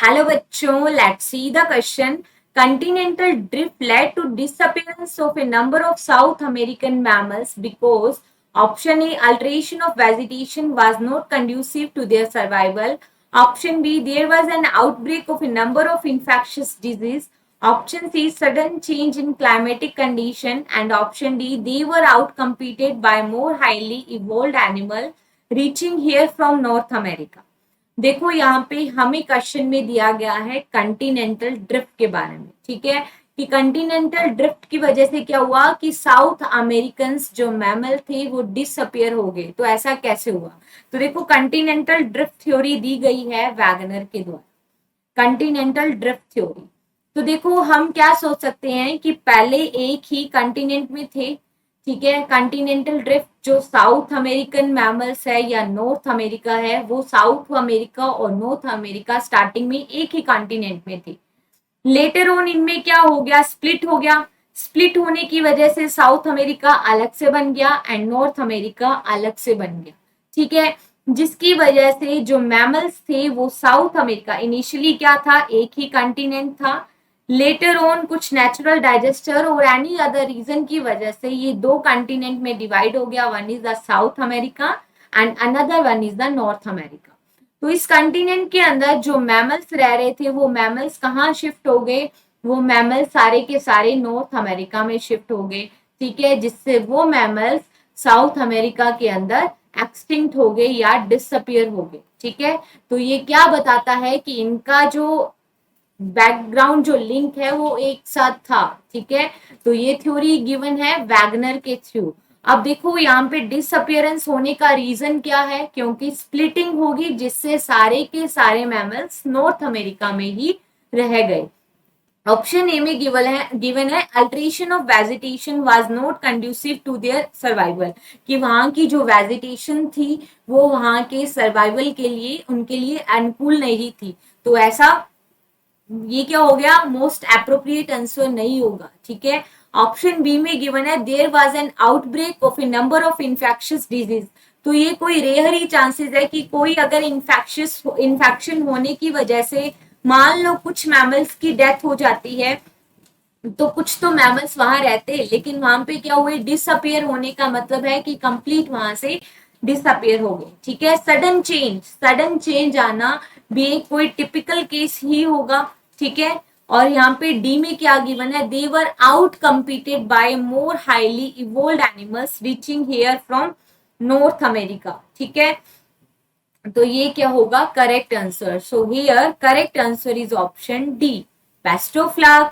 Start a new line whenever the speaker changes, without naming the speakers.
Hello बच्चों, let's see the question. Continental drift led to disappearance of a number of South American mammals because option A, alteration of vegetation was not conducive to their survival. Option B, there was an outbreak of a number of infectious disease. Option C, sudden change in climatic condition. And option D, they were outcompeted by more highly evolved animal reaching here from North America. देखो यहाँ पे हमें question में दिया गया है Continental drift के बारे में, ठीक है, कि कंटिनेंटल ड्रिफ्ट की वजह से क्या हुआ कि साउथ अमेरिकन जो मैमल थे वो डिसअपियर हो गए। तो ऐसा कैसे हुआ? तो देखो कंटिनेंटल ड्रिफ्ट थ्योरी दी गई है वैगनर के द्वारा, कंटिनेंटल ड्रिफ्ट थ्योरी। तो देखो हम क्या सोच सकते हैं कि पहले एक ही कंटिनेंट में थे, ठीक है, कंटिनेंटल ड्रिफ्ट जो साउथ अमेरिकन मैमल्स है या नॉर्थ अमेरिका है, वो साउथ अमेरिका और नॉर्थ अमेरिका स्टार्टिंग में एक ही कॉन्टिनेंट में थे। लेटर ऑन इनमें क्या हो गया, स्प्लिट हो गया। स्प्लिट होने की वजह से साउथ अमेरिका अलग से बन गया एंड नॉर्थ अमेरिका अलग से बन गया, ठीक है, जिसकी वजह से जो मैमल्स थे वो साउथ अमेरिका इनिशियली क्या था, एक ही कॉन्टिनेंट था। लेटर ऑन कुछ नेचुरल डाइजेस्टर और एनी अदर रीजन की वजह से ये दो कॉन्टिनेंट में डिवाइड हो गया, one is the south America and another one is the north America. तो इस कॉन्टिनेंट के अंदर जो मैमल्स रह रहे थे वो मैमल्स कहाँ शिफ्ट हो गए, वो मैमल्स सारे के सारे नॉर्थ अमेरिका में शिफ्ट हो गए, ठीक है, जिससे वो मैमल्स साउथ अमेरिका के अंदर एक्सटिंक्ट हो गए या डिसअपियर हो गए, ठीक है। तो ये क्या बताता है कि इनका जो बैकग्राउंड जो लिंक है वो एक साथ था, ठीक है। तो ये थ्योरी गिवन है वैगनर के थ्रू। अब देखो यहाँ पे डिसअपियरेंस होने का रीजन क्या है, क्योंकि स्प्लिटिंग होगी जिससे सारे के सारे मैमल्स नॉर्थ अमेरिका में ही रह गए। ऑप्शन ए में गिवन है alteration of vegetation was not conducive to their survival, कि वहां की जो वेजिटेशन थी वो वहां के सर्वाइवल के लिए उनके लिए अनुकूल नहीं थी। तो ऐसा ये क्या हो गया, मोस्ट एप्रोप्रिएट आंसर नहीं होगा, ठीक है। ऑप्शन बी में गिवन है there was an outbreak of a number of infectious disease. तो ये कोई रेयर ही चांसेस है कि कोई अगर इन्फेक्शन होने की वजह से मान लो कुछ मैमल्स की डेथ हो जाती है, तो कुछ तो मैमल्स वहां रहते हैं, लेकिन वहां पे क्या हुए, डिसअपियर होने का मतलब है कि कंप्लीट वहां से डिसअपियर हो गए, ठीक है। सडन चेंज आना भी एक कोई टिपिकल केस ही होगा, ठीक है। और यहाँ पे डी में क्या गिवन है, they were outcompeted by more highly evolved animals reaching here from North America, ठीक है। तो ये क्या होगा correct answer. So here correct answer is option D. Best of luck.